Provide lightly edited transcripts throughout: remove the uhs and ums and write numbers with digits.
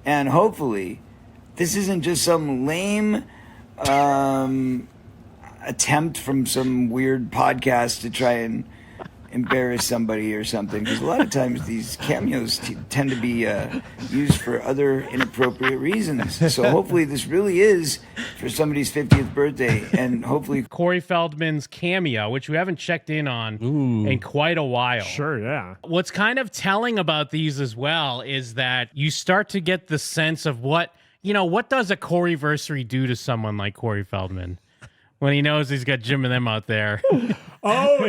And hopefully, this isn't just some lame attempt from some weird podcast to try and embarrass somebody or something, because a lot of times these cameos tend to be used for other inappropriate reasons. So hopefully this really is for somebody's 50th birthday, and hopefully Corey Feldman's Cameo, which we haven't checked in on in quite a while. Sure, yeah. What's kind of telling about these as well is that you start to get the sense of what does a Coreyversary do to someone like Corey Feldman when he knows he's got Jim and them out there. Oh,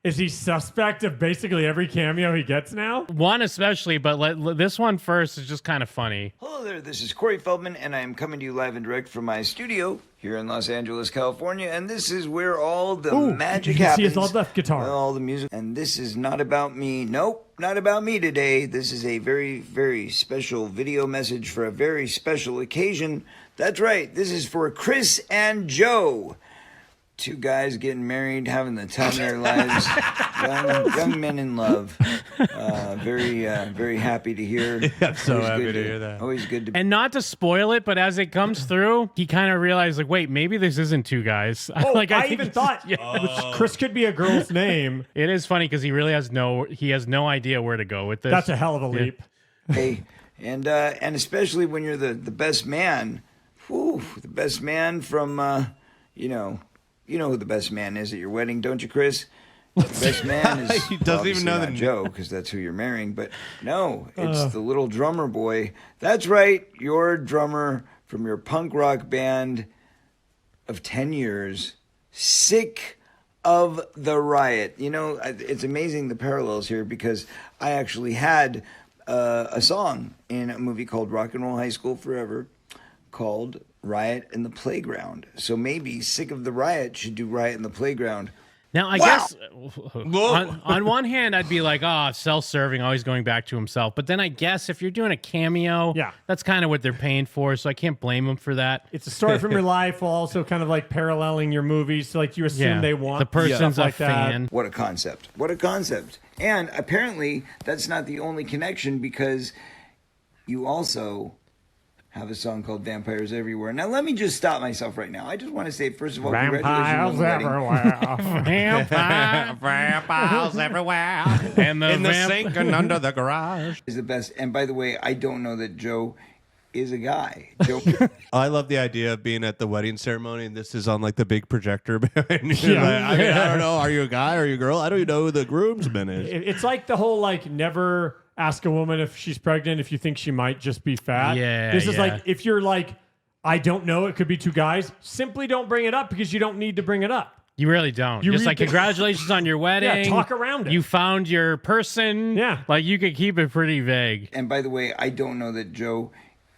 is he suspect of basically every cameo he gets now? One especially, but this one first is just kind of funny. Hello there, this is Corey Feldman, and I am coming to you live and direct from my studio here in Los Angeles, California, and this is where all the magic happens. See his old left guitar. All the music. And this is not about me. Nope, not about me today. This is a very, very special video message for a very special occasion. That's right, this is for Chris and Joe. Two guys getting married, having the time of their lives. Young men in love. Very happy to hear. I'm so happy to hear that. Always good to. And not to spoil it, but as it comes through, he kind of realized, wait, maybe this isn't two guys. Oh, I even thought Chris could be a girl's name. It is funny because he really has no idea where to go with this. That's a hell of a leap. Hey, and especially when you're the best man. Whew, the best man from You know who the best man is at your wedding, don't you, Chris? The best man is he doesn't even know not Joe, because that's who you're marrying. But no, it's the little drummer boy. That's right, your drummer from your punk rock band of 10 years, sick of the riot. You know, it's amazing the parallels here, because I actually had a song in a movie called Rock and Roll High School Forever called Riot in the Playground. So maybe Sick of the Riot should do Riot in the Playground. Now, I guess on one hand, I'd be like, self-serving, always going back to himself. But then I guess if you're doing a cameo, that's kind of what they're paying for, so I can't blame him for that. It's a story from your life while also kind of like paralleling your movies. So like you assume they want the person's like a fan. What a concept. What a concept. And apparently that's not the only connection, because you also have a song called Vampires Everywhere. Now, let me just stop myself right now. I just want to say, first of all, congratulations on the wedding. Vampires everywhere. And in the sink and under the garage. Is the best. And by the way, I don't know that Joe is a guy. Joe. I love the idea of being at the wedding ceremony, and this is on like the big projector. I don't know. Are you a guy? Are you a girl? I don't even know who the groomsman is. It's like the whole never ask a woman if she's pregnant if you think she might just be fat. This is like, if you're like, I don't know, it could be two guys, simply don't bring it up, because you don't need to bring it up. You really don't. Just like, congratulations on your wedding. Yeah, talk around it. You found your person. Yeah. Like, you could keep it pretty vague. And by the way, I don't know that Joe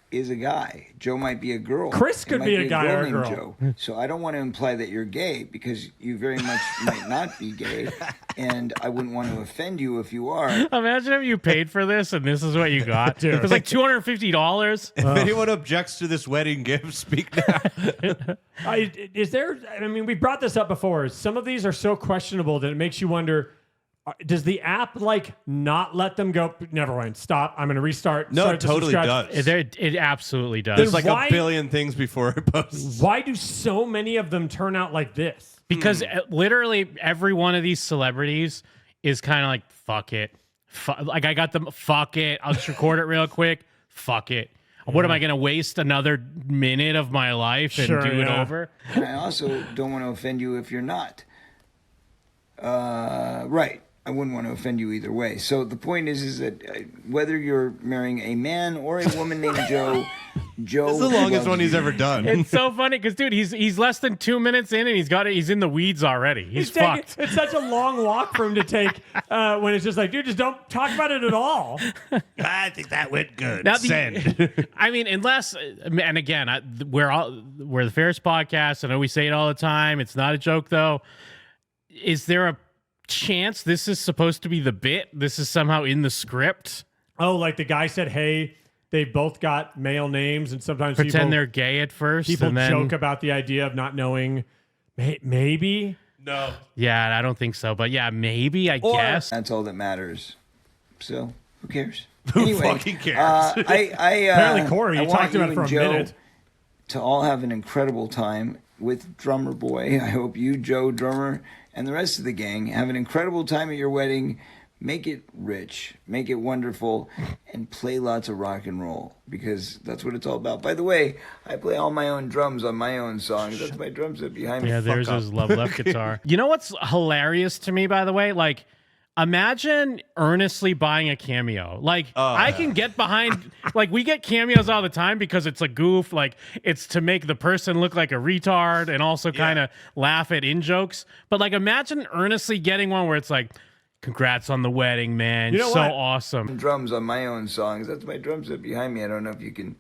is a guy. Joe might be a girl. Chris could be a guy or a girl. Joe. So I don't want to imply that you're gay, because you very much might not be gay, and I wouldn't want to offend you if you are. Imagine if you paid for this and this is what you got. Dude. It was like $250. If anyone objects to this wedding gift, speak now. Is there? I mean, we brought this up before. Some of these are so questionable that it makes you wonder. Does the app not let them go? Never mind. Stop. I'm going to restart. No, it totally does. It absolutely does. There's like a billion things before it posts. Why do so many of them turn out like this? Because literally every one of these celebrities is kind of like, fuck it. Like, I got them. Fuck it. I'll just record it real quick. Fuck it. What am I going to waste another minute of my life and do it over? And I also don't want to offend you if you're not. Right. I wouldn't want to offend you either way. So the point is that whether you're marrying a man or a woman named Joe, It's the longest one he's ever done. It's so funny because, dude, he's less than 2 minutes in and he's in the weeds already. He's fucked. It's such a long walk for him to take when it's just like, dude, just don't talk about it at all. I think that went good. Now Send. I mean, unless, and again, we're the Ferris podcast. I know we say it all the time. It's not a joke, though. Is there a chance this is supposed to be the bit? This is somehow in the script? Oh, like the guy said, hey, they both got male names, and sometimes pretend they're gay at first. People and then joke about the idea of not knowing. Maybe? No. Yeah, I don't think so. But yeah, maybe, I guess. That's all that matters. So, who cares? Anyway, fucking cares? Apparently, Corey, you want talked about it and for a Joe minute. to all have an incredible time with Drummer Boy. I hope you, Joe, Drummer, and the rest of the gang have an incredible time at your wedding. Make it rich, make it wonderful, and play lots of rock and roll, because that's what it's all about. By the way, I play all my own drums on my own songs. That's my drum set behind me. Yeah, there's his Love Left guitar. You know what's hilarious to me, by the way? Like, imagine earnestly buying a Cameo. Like, I can get behind, like, we get Cameos all the time because it's a goof. Like, it's to make the person look like a retard and also kind of laugh at in-jokes. But, like, imagine earnestly getting one where it's like, congrats on the wedding, man. You know so what? awesome. Drums on my own songs. That's my drum set behind me. I don't know if you can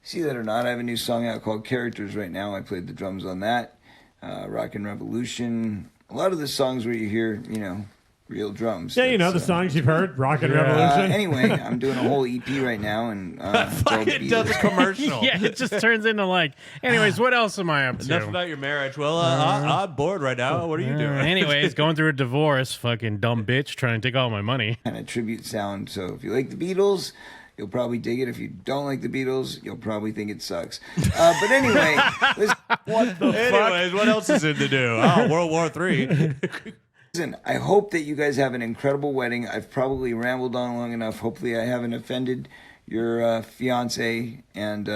see that or not. I have a new song out called Characters right now. I played the drums on that. Rockin' Revolution. A lot of the songs where you hear, real drums. Yeah, the songs you've heard, Rockin' Revolution. Anyway, I'm doing a whole EP right now, and Fucking does a commercial. Yeah, it just turns into like, anyways, what else am I up to? Enough about your marriage. Well, I'm bored right now. What are you doing? Anyways, going through a divorce, fucking dumb bitch trying to take all my money. kind of tribute sound. So if you like the Beatles, you'll probably dig it. If you don't like the Beatles, you'll probably think it sucks. But anyway, Anyways, what else is in to do? Oh, World War III. listen, I hope that you guys have an incredible wedding. I've probably rambled on long enough. Hopefully I haven't offended your fiance and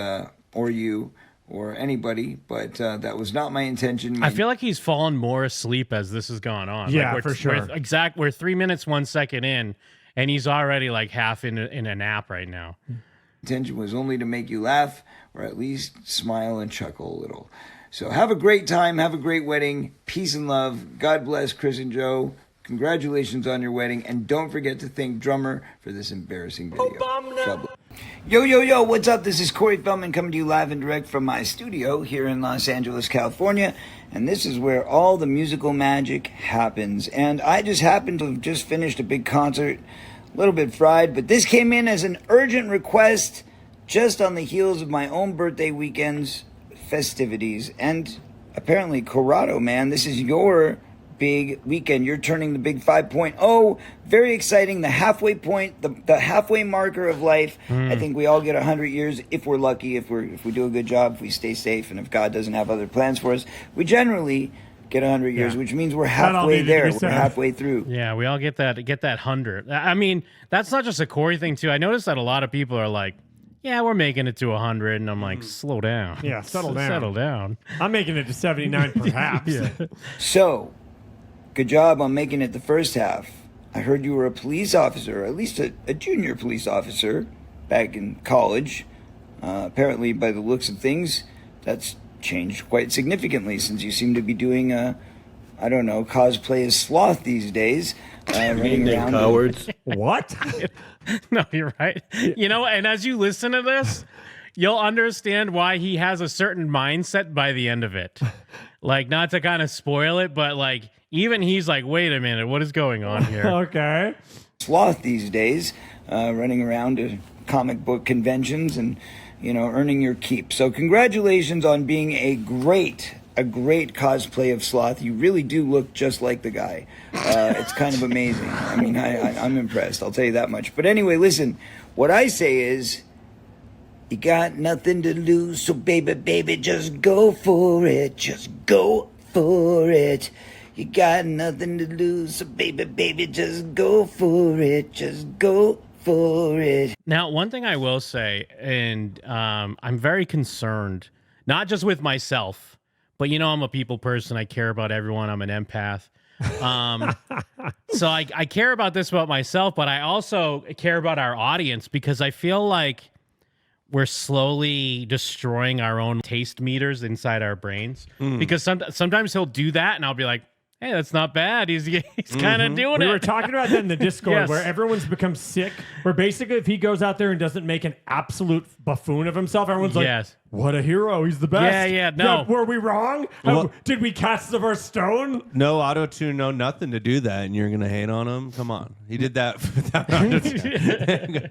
or you or anybody, but that was not my intention. I feel like he's fallen more asleep as this has gone on. Yeah, like for sure. We're 3 minutes, 1 second in, and he's already like half in a nap right now. Intention was only to make you laugh or at least smile and chuckle a little. So have a great time. Have a great wedding. Peace and love. God bless Chris and Joe. Congratulations on your wedding. And don't forget to thank Drummer for this embarrassing video. Yo, what's up? This is Corey Feldman coming to you live and direct from my studio here in Los Angeles, California. And this is where all the musical magic happens. And I just happened to have just finished a big concert, a little bit fried, but this came in as an urgent request just on the heels of my own birthday weekend's festivities. And apparently, Corrado, man, this is your big weekend. You're turning the big 5.0. Very exciting. The halfway point, the halfway marker of life. I think we all get 100 years if we're lucky, if we do a good job, if we stay safe, and if God doesn't have other plans for us. We generally get 100 years, which means we're halfway there. We're halfway through. Yeah, we all get that 100. I mean, that's not just a Corey thing too. I noticed that a lot of people are like, yeah, we're making it to 100, and I'm like, slow down. Yeah, settle down. Settle down. I'm making it to 79, perhaps. Yeah. So, good job on making it the first half. I heard you were a police officer, or at least a junior police officer back in college. Apparently, by the looks of things, that's changed quite significantly since you seem to be doing cosplay as Sloth these days. Running around. Cowards. What? No, you're right. And as you listen to this, you'll understand why he has a certain mindset by the end of it. Like, not to kind of spoil it, but like, even he's like, wait a minute, what is going on here? Okay. Sloth these days, running around to comic book conventions and, earning your keep. So congratulations on being a great cosplay of Sloth. You really do look just like the guy. It's kind of amazing. I mean, I'm impressed. I'll tell you that much. But anyway, listen, what I say is, you got nothing to lose, so baby, just go for it. Just go for it. You got nothing to lose, so baby, just go for it. Just go for it. Now, one thing I will say, and I'm very concerned, not just with myself, but I'm a people person. I care about everyone. I'm an empath. So I care about this about myself, but I also care about our audience because I feel like we're slowly destroying our own taste meters inside our brains. Because sometimes he'll do that, and I'll be like, hey, that's not bad. He's kind of doing it. We were talking about that in the Discord Yes. where everyone's become sick. Where basically if he goes out there and doesn't make an absolute buffoon of himself, everyone's like, Yes. what a hero. He's the best. Yeah, no. Were we wrong? Did we cast of our stone? No auto-tune, no nothing to do that, and you're going to hate on him? Come on. He did that without auto-tune.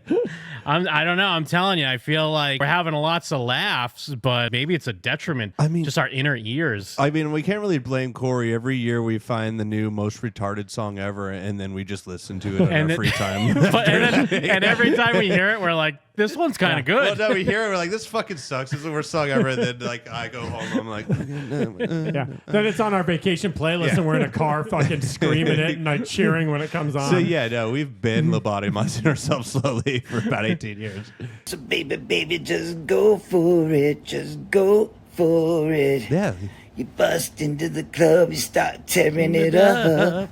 I don't know. I'm telling you, I feel like we're having lots of laughs, but maybe it's a detriment. Just our inner ears. I mean, we can't really blame Corey. Every year we find the new most retarded song ever, and then we just listen to it in our free time. and every time we hear it, we're like, this one's kind of good. Well, no, we hear it, we're like, this fucking sucks. This is the worst song ever. And then, like, I go home, I'm like, yeah. Then it's on our vacation playlist, and we're in a car fucking screaming it and like cheering when it comes on. So, yeah, no, we've been lobotomizing ourselves slowly for about 18 years. So baby, just go for it. Just go for it. Yeah. You bust into the club, you start tearing it up.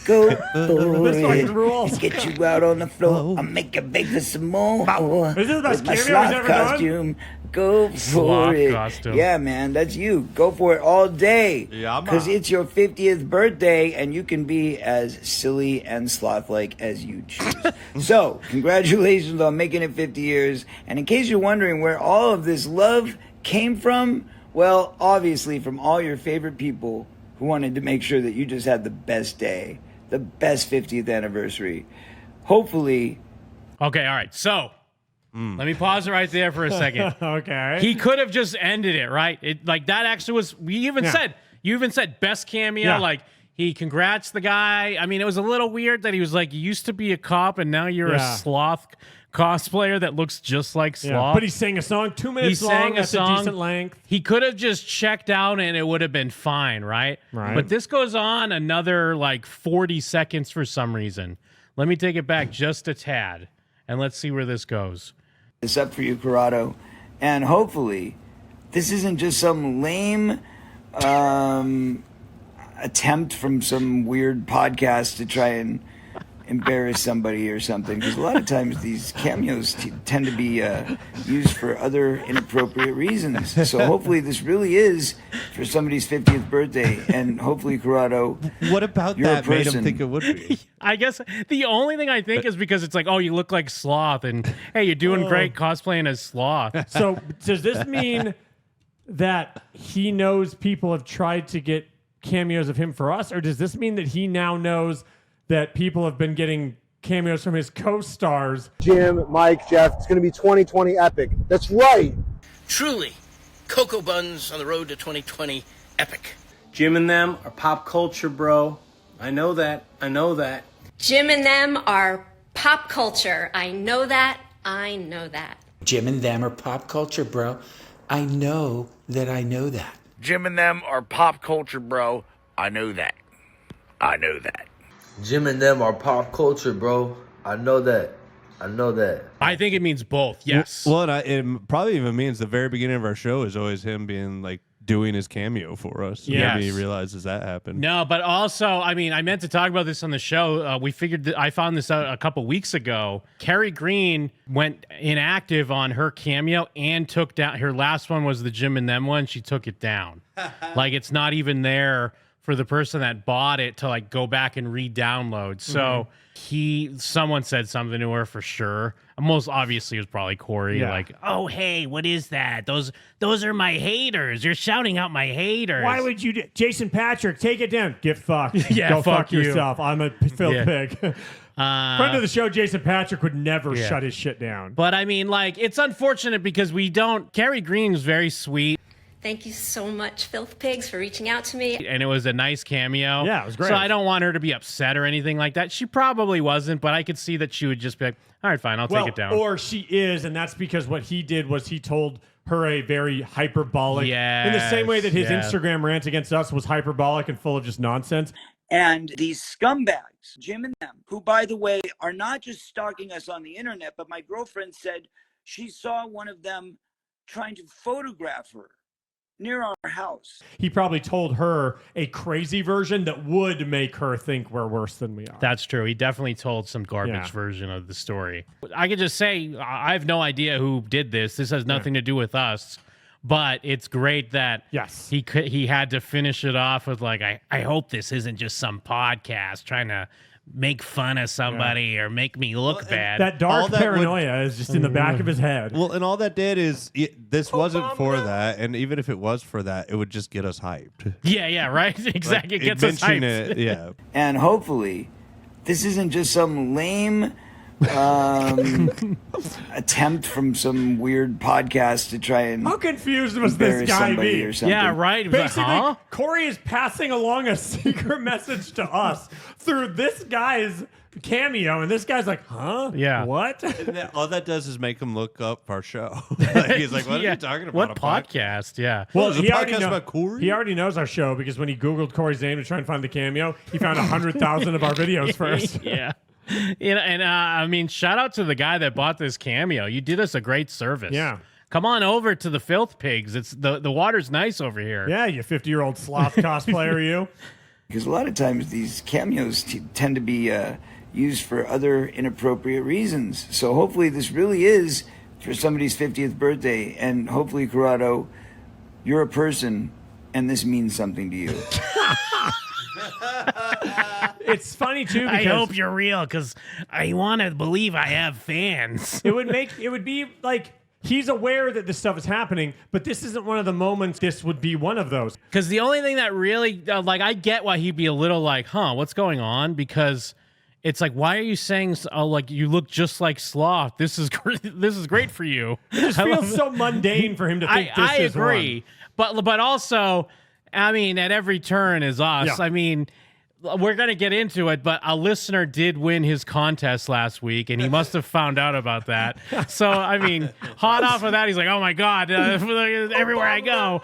Go for it. Rules. Get you out on the floor. I'll make you beg for some more. Is this the best With my cameo he's sloth ever done? costume. Go for Sloth it. costume. Yeah, man, that's you. Go for it all day. Yeah, because it's your 50th birthday, and you can be as silly and sloth-like as you choose. So, congratulations on making it 50 years. And in case you're wondering where all of this love came from, well, obviously from all your favorite people who wanted to make sure that you just had the best day, the best 50th anniversary. Hopefully. Okay, all right. So let me pause it right there for a second. Okay. He could have just ended it, right? It like that actually was. You even said best cameo. Yeah. Like he congrats the guy. I mean, it was a little weird that he was like, you used to be a cop and now you're a sloth cosplayer that looks just like Sloth. Yeah, but he sang a song 2 minutes long. That's a decent length. He could have just checked out and it would have been fine, right? But this goes on another like 40 seconds for some reason. Let me take it back just a tad and let's see where this goes. This up for you, Corrado. And hopefully this isn't just some lame attempt from some weird podcast to try and embarrass somebody or something, because a lot of times these cameos tend to be used for other inappropriate reasons. So hopefully this really is for somebody's 50th birthday, and hopefully, Corrado, what about that made him think it would be? I guess the only thing I think is because it's like, oh, you look like Sloth, and hey, you're doing great cosplaying as Sloth. So does this mean that he knows people have tried to get cameos of him for us, or does this mean that he now knows that people have been getting cameos from his co-stars? Jim, Mike, Jeff, it's going to be 2020 epic. That's right. Truly, Cocoa Buns on the road to 2020 epic. Jim and them are pop culture, bro. I know that. I know that. Jim and them are pop culture. I know that. I know that. Jim and them are pop culture, bro. I know that I know that. Jim and them are pop culture, bro. I know that. I know that. Jim and them are pop culture, bro. I know that. I know that. I think it means both. Yes. Well, it probably even means the very beginning of our show is always him being like doing his cameo for us. Yes. Maybe he realizes that happened. No, but also, I mean, I meant to talk about this on the show. We figured that I found this out a couple weeks ago. Carrie Green went inactive on her cameo and took down her last one was the Jim and Them one. She took it down. Like it's not even there for the person that bought it to like go back and re-download. So someone said something to her for sure. Most obviously it was probably Cory. Yeah. Like, oh hey, what is that? Those are my haters. You're shouting out my haters. Why would you Jason Patrick, take it down. Get fucked. Yeah, Go fuck you. yourself. I'm a filth pig. Friend of the show, Jason Patrick, would never shut his shit down. But I mean, like, it's unfortunate because Carrie Green is very sweet. Thank you so much, Filth Pigs, for reaching out to me. And it was a nice cameo. Yeah, it was great. So I don't want her to be upset or anything like that. She probably wasn't, but I could see that she would just be like, all right, fine, I'll take it down. Or she is, and that's because what he did was he told her a very hyperbolic, in the same way that his Instagram rant against us was hyperbolic and full of just nonsense. And these scumbags, Jim and them, who, by the way, are not just stalking us on the internet, but my girlfriend said she saw one of them trying to photograph her near our house. He probably told her a crazy version that would make her think we're worse than we are. That's true. He definitely told some garbage version of the story. I could just say, I have no idea who did this. This has nothing to do with us. But it's great that he had to finish it off with like, I hope this isn't just some podcast trying to make fun of somebody or make me look bad. That dark paranoia is just in the back of his head. Well, and all that did is this wasn't for that, and even if it was for that, it would just get us hyped. Yeah, right. Exactly, Like, it gets us hyped. It, yeah. And hopefully, this isn't just some lame attempt from some weird podcast to try and how confused must this guy be? Or something. Yeah, right. Basically, like, huh? Cory is passing along a secret message to us through this guy's cameo, and this guy's like, huh? Yeah. What? And all that does is make him look up our show. Like, he's like, what are you talking about? What podcast? Yeah. Well, he a podcast about Cory? He already knows our show because when he Googled Cory's name to try and find the cameo, he found 100,000 of our videos first. Yeah. You know, and I mean, shout out to the guy that bought this cameo. You did us a great service. Yeah. Come on over to the Filth Pigs. It's the water's nice over here. Yeah, you 50-year-old sloth cosplayer, you. Because a lot of times these cameos tend to be used for other inappropriate reasons. So hopefully this really is for somebody's 50th birthday, and hopefully, Corrado, you're a person, and this means something to you. It's funny too because I hope you're real because I want to believe I have fans. it would be like he's aware that this stuff is happening, but this isn't one of the moments. This would be one of those. Because the only thing that really, like, I get why he'd be a little like, huh, what's going on? Because it's like, why are you saying, like, you look just like Sloth? This is this is great for you. It just feels so mundane for him to think this is agree. But also, I mean, at every turn is us. Yeah. I mean, we're going to get into it, but a listener did win his contest last week, and he must have found out about that. So, I mean, hot off of that, he's like, oh, my God, everywhere I go.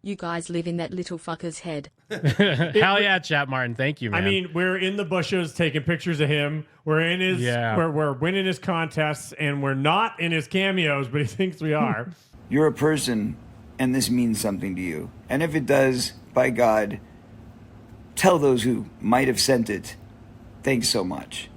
You guys live in that little fucker's head. Hell yeah, Chat Martin. Thank you, man. I mean, we're in the bushes taking pictures of him. We're in his, we're winning his contests, and we're not in his cameos, but he thinks we are. You're a person, and this means something to you. And if it does, by God, tell those who might have sent it, thanks so much.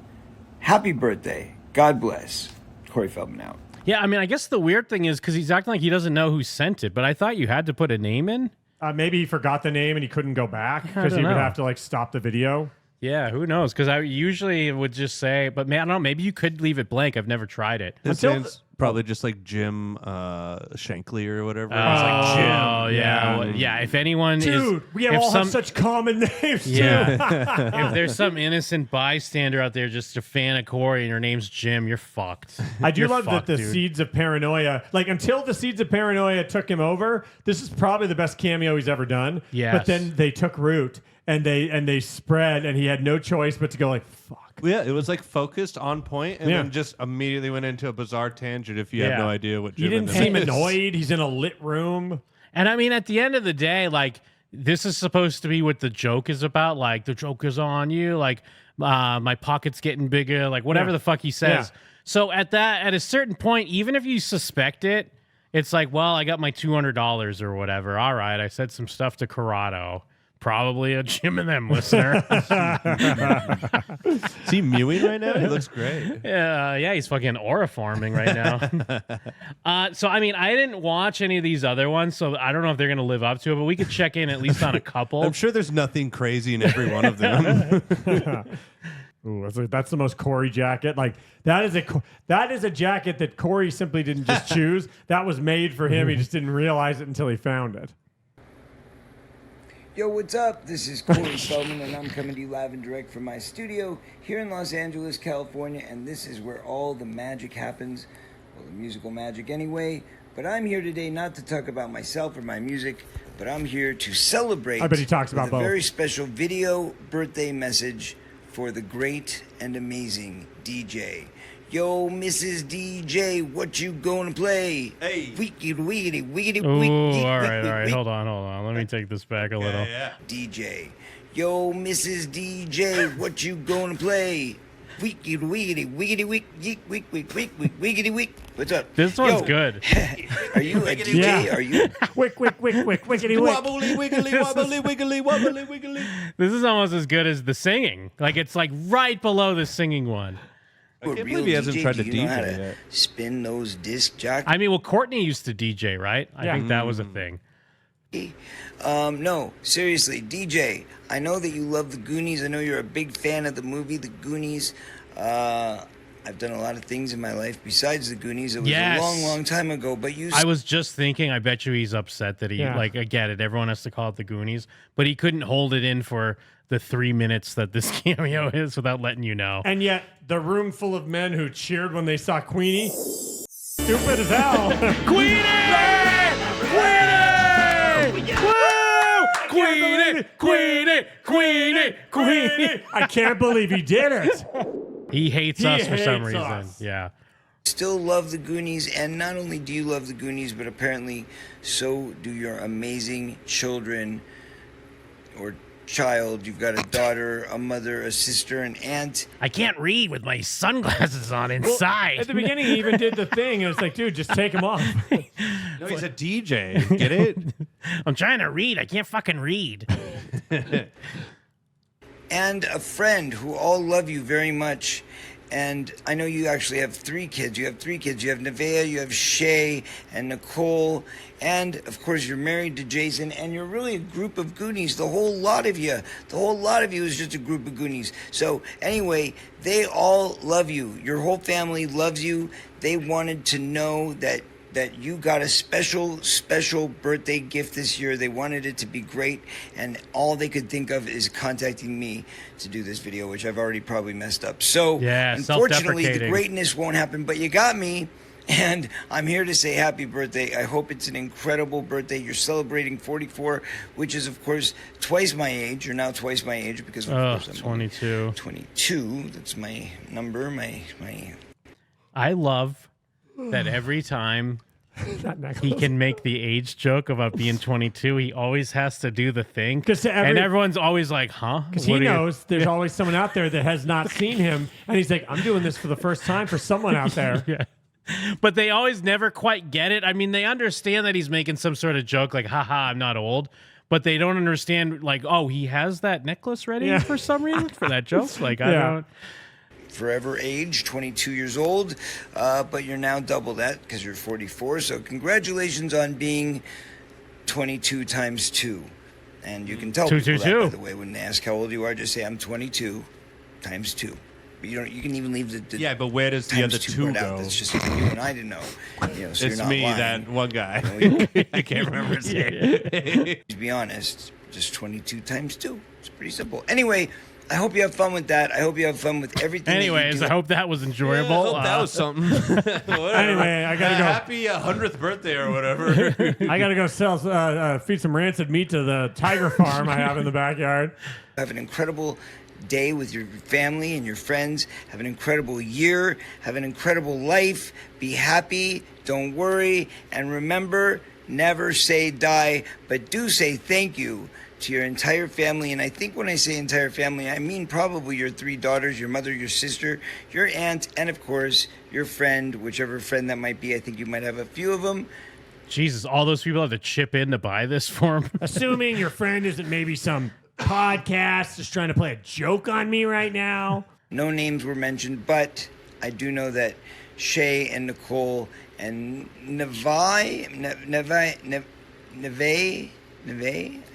Happy birthday. God bless. Cory Feldman out. Yeah, I mean, I guess the weird thing is because he's acting like he doesn't know who sent it, but I thought you had to put a name in. Maybe he forgot the name and he couldn't go back because he would have to like stop the video. Yeah, who knows? Because I usually would just say, but man, I don't know. Maybe you could leave it blank. I've never tried it. This sounds probably just like Jim Shankly or whatever. Oh, it's like Jim. Yeah. Well, yeah, if anyone Dude, we have such common names, too. If there's some innocent bystander out there just a fan of Cory and your name's Jim, you're fucked. I do love that the Seeds of Paranoia, like until the Seeds of Paranoia took him over, this is probably the best cameo he's ever done. Yes. But then they took root and they spread and he had no choice but to go like, fuck. Yeah, it was like focused on point and then just immediately went into a bizarre tangent if you have no idea what Jim He didn't seem annoyed. He's in a lit room. And I mean, at the end of the day, like, this is supposed to be what the joke is about. Like, the joke is on you. Like, my pocket's getting bigger. Like, whatever the fuck he says. Yeah. So at a certain point, even if you suspect it, it's like, well, I got my $200 or whatever. All right, I said some stuff to Corrado. Probably a Jim and Them listener. Is he mewing right now? He looks great. Yeah, he's fucking auriforming right now. So, I mean, I didn't watch any of these other ones, so I don't know if they're going to live up to it, but we could check in at least on a couple. I'm sure there's nothing crazy in every one of them. Ooh, that's the most Cory jacket. Like that is a jacket that Cory simply didn't just choose. That was made for him. He just didn't realize it until he found it. Yo, what's up? This is Cory Feldman, and I'm coming to you live and direct from my studio here in Los Angeles, California, and this is where all the magic happens. Well, the musical magic anyway. But I'm here today not to talk about myself or my music, but I'm here to celebrate I bet he talks about with both. a very special video birthday message for the great and amazing DJ. Yo, Mrs. DJ, what you gonna play? Hey. Wiggity, wiggity, wiggity, Ooh, all right. Hold on. Let me take this back a little. Yeah. DJ. Yo, Mrs. DJ, what you gonna play? Wiggity, wiggity, wiggity, wiggity, wiggity, wiggity, wiggity. What's up? This one's good. Are you a DJ? Yeah. Are you? Wick, wiggity, wick. Wobbly, wiggly, wobbly, wiggly, wobbly, wiggly. This is almost as good as the singing. Like, it's like right below the singing one. I can't believe he hasn't tried to DJ yet. Spin those disc jockeys. I mean, well, Courtney used to DJ, right? I think that was a thing. No, seriously, DJ, I know that you love the Goonies. I know you're a big fan of the movie The Goonies. I've done a lot of things in my life besides the Goonies. It was a long, long time ago, but I was just thinking, I bet you he's upset that he, like, I get it. Everyone has to call it the Goonies, but he couldn't hold it in for the 3 minutes that this cameo is without letting you know. And yet, the room full of men who cheered when they saw Queenie, stupid as hell. Queenie! Queenie! Woo! Queenie! Queenie! Queenie! Queenie! I can't believe he did it. He hates us for some reason. Yeah. Still love the Goonies, and not only do you love the Goonies, but apparently so do your amazing children or child. You've got a daughter, a mother, a sister, an aunt. I can't read with my sunglasses on inside. Well, at the beginning, he even did the thing, and it's like, dude, just take them off. No, he's a DJ. Get it? I'm trying to read. I can't fucking read. And a friend who all love you very much. And I know you actually have 3 kids. You have 3 kids. You have Nevaeh, you have Shay, and Nicole. And, of course, you're married to Jason. And you're really a group of Goonies. The whole lot of you. The whole lot of you is just a group of Goonies. So, anyway, they all love you. Your whole family loves you. They wanted to know that you got a special birthday gift this year. They wanted it to be great, and all they could think of is contacting me to do this video, which I've already probably messed up. So, unfortunately, the greatness won't happen, but you got me, and I'm here to say happy birthday. I hope it's an incredible birthday. You're celebrating 44, which is, of course, twice my age. You're now twice my age because, of course, I'm 22. 22. That's my number, my... I love that every time he can make the age joke about being 22, he always has to do the thing. And everyone's always like, huh? Because he knows there's always someone out there that has not seen him. And he's like, I'm doing this for the first time for someone out there. Yeah. But they always never quite get it. I mean, they understand that he's making some sort of joke like, haha, I'm not old. But they don't understand, like, oh, he has that necklace ready for some reason for that joke? Like, I don't... Forever age, 22 years old, but you're now double that because you're 44. So congratulations on being 22 times 2. And you can tell people that, by the way, when they ask how old you are, just say I'm 22 times 2. But you can even leave the yeah, but where does the other 2 go? Out. That's just something you and I didn't know. You know, so it's you're not me, lying. that one guy. I can't remember his name. To be honest, just 22 times 2. It's pretty simple. Anyway, I hope you have fun with that. I hope you have fun with everything. Anyways, I hope that was enjoyable. Yeah, I hope that was something. Anyway, I gotta go. Happy 100th birthday or whatever. I gotta go feed some rancid meat to the tiger farm I have in the backyard. Have an incredible day with your family and your friends. Have an incredible year. Have an incredible life. Be happy. Don't worry. And remember, never say die, but do say thank you to your entire family. And I think when I say entire family, I mean probably your 3 daughters, your mother, your sister, your aunt, and of course, your friend, whichever friend that might be. I think you might have a few of them. Jesus, all those people have to chip in to buy this for him. Assuming your friend isn't maybe some podcast just trying to play a joke on me right now. No names were mentioned, but I do know that Shay and Nicole and Nevaeh,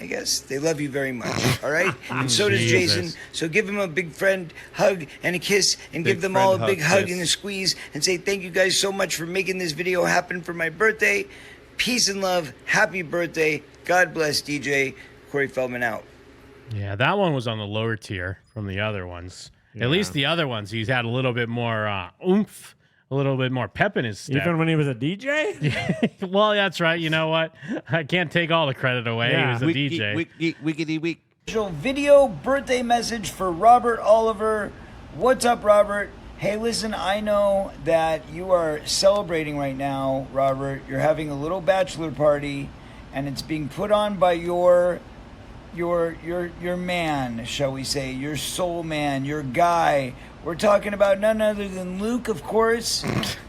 I guess, they love you very much, all right? And so does Jason. So give him a big friend hug and a kiss, and give them all a big hug and a squeeze, and say thank you guys so much for making this video happen for my birthday. Peace and love. Happy birthday. God bless, DJ. Corey Feldman out. Yeah, that one was on the lower tier from the other ones. Yeah. At least the other ones, he's had a little bit more oomph, a little bit more pep in his step. Even when he was a DJ? Well, that's right. You know what? I can't take all the credit away. Yeah. He was a DJ. Wickety week. Video birthday message for Robert Oliver. What's up, Robert? Hey, listen, I know that you are celebrating right now, Robert. You're having a little bachelor party, and it's being put on by your man, shall we say, your soul man, your guy. We're talking about none other than Luke, of course,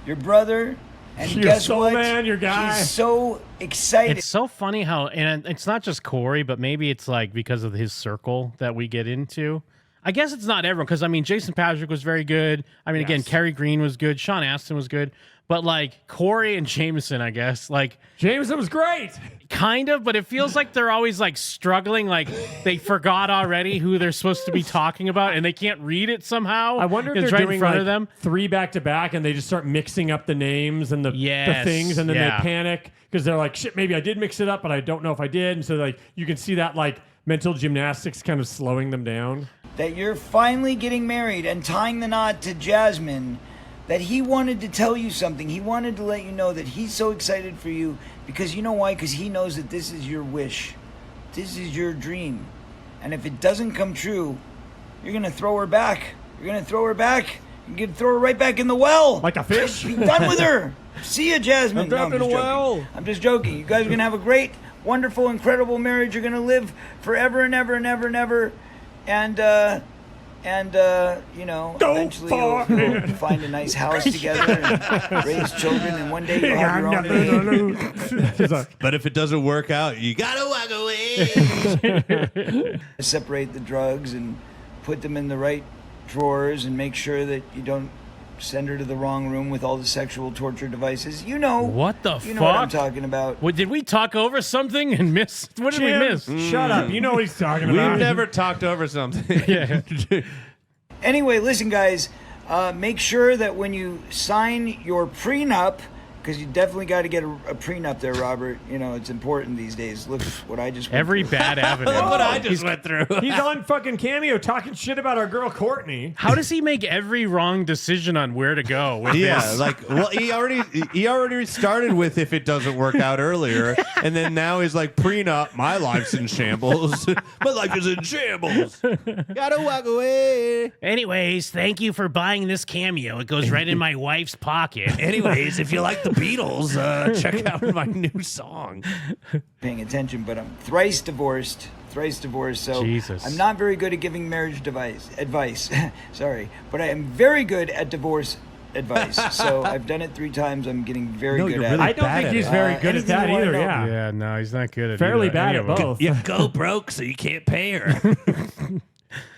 your brother. And your guess soul what? Man, your guy. He's so excited. It's so funny how, and it's not just Cory, but maybe it's like because of his circle that we get into. I guess it's not everyone, because I mean, Jason Patrick was very good. I mean, again, Kerry Green was good. Sean Astin was good. but like Cory and Jameson, I guess, like Jameson was great. Kind of, but it feels like they're always like struggling, like they forgot already who they're supposed to be talking about, and they can't read it somehow. I wonder if it's they're right doing in front like of them. 3 back-to-back, and they just start mixing up the names and the things, and then they panic because they're like, shit, maybe I did mix it up, but I don't know if I did. And so like you can see that like mental gymnastics kind of slowing them down. That you're finally getting married and tying the knot to Jasmine, that he wanted to tell you something. He wanted to let you know that he's so excited for you because you know why? Because he knows that this is your wish. This is your dream. And if it doesn't come true, you're going to throw her back. You're going to throw her back. You're going to throw her right back in the well. Like a fish? Be done with her. See ya, Jasmine. I'm dropped in a well. I'm just joking. You guys are going to have a great, wonderful, incredible marriage. You're going to live forever and ever and ever and ever. And you know, eventually you'll find a nice house together and raise children, and one day you'll have your own. But if it doesn't work out, you gotta walk away. Separate the drugs and put them in the right drawers and make sure that you don't send her to the wrong room with all the sexual torture devices. You know what the you know what I'm talking about. What, did we talk over something and miss? What did we miss? Shut up. You know what he's talking about. We've never talked over something. Yeah. Anyway, listen, guys. Make sure that when you sign your prenup, because you definitely got to get a prenup there, Robert. You know, it's important these days. Look what I just went Every through. bad avenue. Look what I just went through. He's on fucking Cameo talking shit about our girl Courtney. How does he make every wrong decision on where to go with this? like, well, he already started with if it doesn't work out earlier, and then now he's like prenup. My life's in shambles. My life is in shambles. Gotta walk away. Anyways, thank you for buying this Cameo. It goes right in my wife's pocket. Anyways, if you like the Beatles, check out my new song. Paying attention, but I'm thrice divorced, so Jesus. I'm not very good at giving marriage advice. Sorry, but I am very good at divorce advice. So I've done it 3 times. I'm getting very good at it. I don't think he's very good at that either. Yeah. Yeah, no, he's not good at Fairly either. bad Any at of them. both. You go broke, so you can't pay her.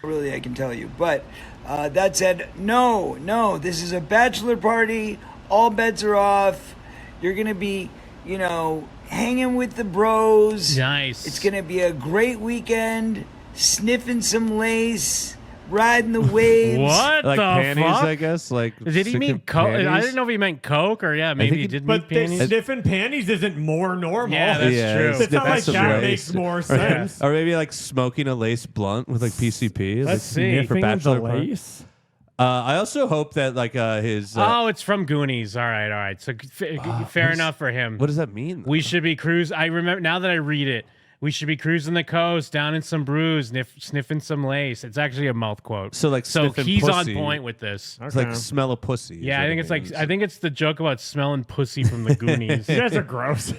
Really, I can tell you. But that said, no, this is a bachelor party. All bets are off. You're going to be, you know, hanging with the bros. Nice. It's going to be a great weekend. Sniffing some lace. Riding the waves. What Like the panties, fuck? I guess. Like, Did he mean coke? I didn't know if he meant coke or maybe he did mean But panties. sniffing panties isn't more normal. Yeah, that's true. It's not like Sniffing that some makes lace. more sense. Or maybe like smoking a lace blunt with like PCP. Let's like, see. For Sniffing bachelor the party. lace. I also hope that like his. Oh, it's from Goonies. All right. So fair enough for him. What does that mean? We should be cruising. I remember now that I read it. We should be cruising the coast, down in some brews, sniffing some lace. It's actually a mouth quote. So like sniffing he's pussy. on point with this. It's like smell a pussy. Yeah, I think it's like I think it's the joke about smelling pussy from the Goonies. You guys are gross.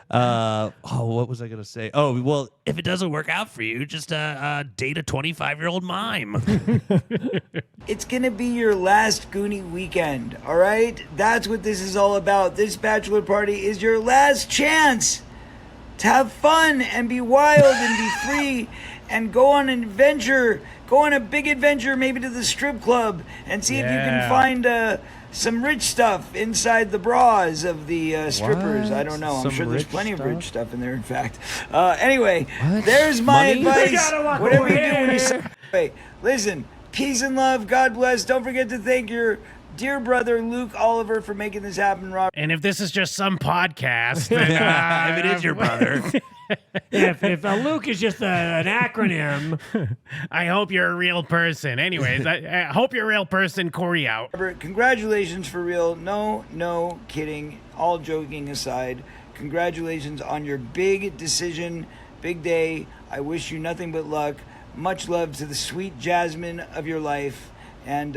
What was I gonna say? Oh, well, if it doesn't work out for you, just date a 25-year-old mime. It's going to be your last Goonie weekend, all right? That's what this is all about. This bachelor party is your last chance to have fun and be wild and be free and go on an adventure, go on a big adventure, maybe to the strip club, and see if you can find some rich stuff inside the bras of the strippers. I don't know. I'm sure there's plenty of rich stuff in there, in fact. Anyway, there's my advice. Whatever you do when you say. Wait, listen, peace and love. God bless. Don't forget to thank your dear brother, Luke Oliver, for making this happen, Robert. And if this is just some podcast, then, if it is your brother. if Luke is just an acronym, I hope you're a real person. Anyways, I hope you're a real person. Cory out. Robert, congratulations for real. No kidding. All joking aside, congratulations on your big decision, big day. I wish you nothing but luck. Much love to the sweet Jasmine of your life. And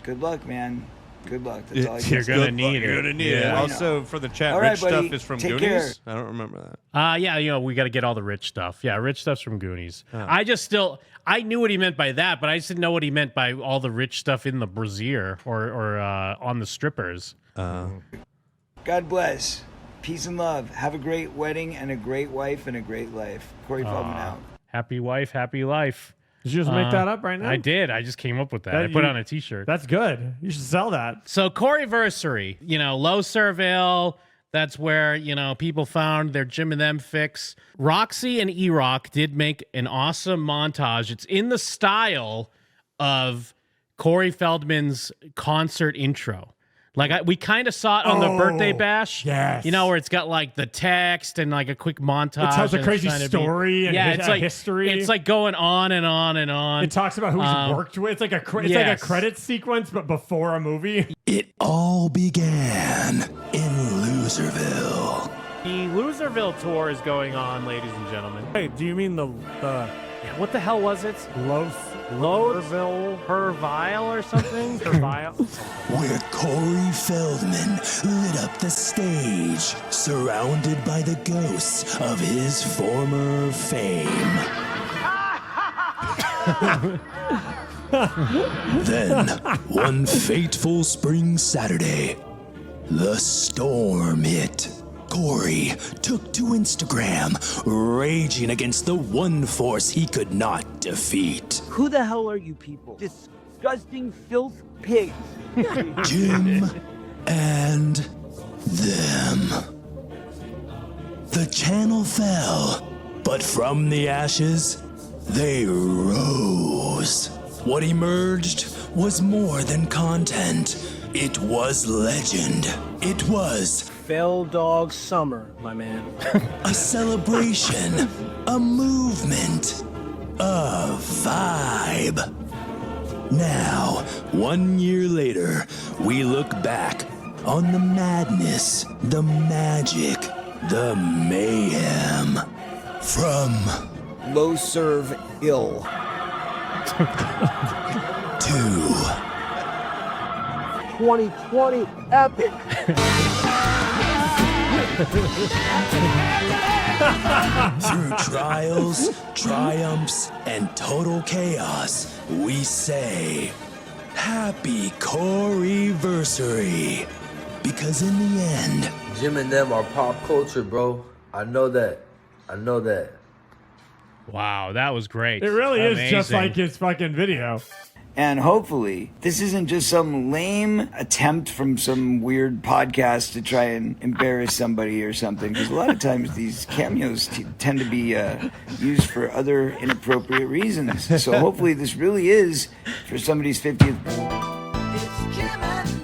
good luck, man. Good luck. That's all I can You're say. gonna need it. You're gonna need it. Yeah. Also, for the chat, All right, rich buddy. stuff is from Take Goonies. care. I don't remember that. Yeah, we got to get all the rich stuff. Yeah, rich stuff's from Goonies. I knew what he meant by that, but I just didn't know what he meant by all the rich stuff in the brassiere or on the strippers. God bless. Peace and love. Have a great wedding and a great wife and a great life. Corey Feldman out. Happy wife, happy life. Did you just make that up right now? I did. I just came up with that. I put on a t-shirt. That's good. You should sell that. So Coreyversary, Low Serville, that's where, people found their Jim and Them fix. Roxy and E-Rock did make an awesome montage. It's in the style of Corey Feldman's concert intro. Like we kind of saw it on the birthday bash. Yes. Where it's got like the text and like a quick montage. It tells a and crazy it's trying to story and it's like history. It's like going on and on and on. It talks about who he's worked with. It's like a credit sequence, but before a movie. It all began in Loserville. The Loserville tour is going on, ladies and gentlemen. Hey, do you mean the what the hell was it? Loserville Hervile or something? Hervile? Where Corey Feldman lit up the stage, surrounded by the ghosts of his former fame. Then, one fateful spring Saturday, the storm hit. Corey took to Instagram, raging against the one force he could not defeat. Who the hell are you people? Disgusting filth pigs. Jim and them. The channel fell, but from the ashes, they rose. What emerged was more than content. It was legend. It was Fell Dog Summer, my man. a celebration, a movement, a vibe. Now, 1 year later, we look back on the madness, the magic, the mayhem. From Low Serve Ill to 2020 epic. through trials, triumphs, and total chaos, we say, Happy Coreyversary. Because in the end, Jim and them are pop culture, bro. I know that. Wow, that was great. It really Amazing. is just like his fucking video. And hopefully, this isn't just some lame attempt from some weird podcast to try and embarrass somebody or something. Because a lot of times these cameos tend to be used for other inappropriate reasons. So hopefully this really is for somebody's 50th. It's Jim and